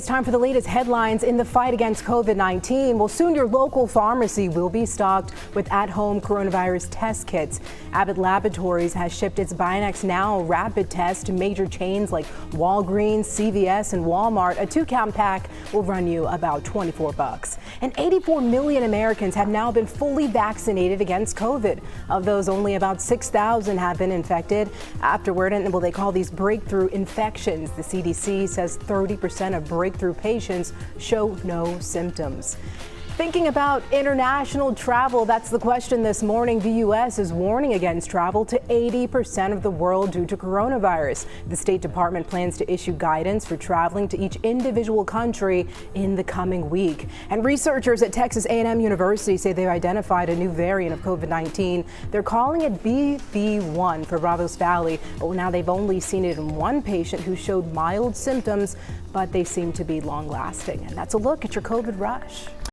It's time for the latest headlines in the fight against COVID-19. Well, soon your local pharmacy will be stocked with at-home coronavirus test kits. Abbott Laboratories has shipped its BinaxNOW rapid test to major chains like Walgreens, CVS, and Walmart. A 2-count pack will run you about $24. And 84 million Americans have now been fully vaccinated against COVID. Of those, only about 6,000 have been infected afterward, and they call these breakthrough infections. The CDC says 30% of breakthrough patients show no symptoms. Thinking about international travel, that's the question this morning. The U.S. is warning against travel to 80% of the world due to coronavirus. The State Department plans to issue guidance for traveling to each individual country in the coming week. And researchers at Texas A&M University say they've identified a new variant of COVID-19. They're calling it BV1 for Brazos Valley. But now they've only seen it in one patient who showed mild symptoms, but they seem to be long-lasting. And that's a look at your COVID rush.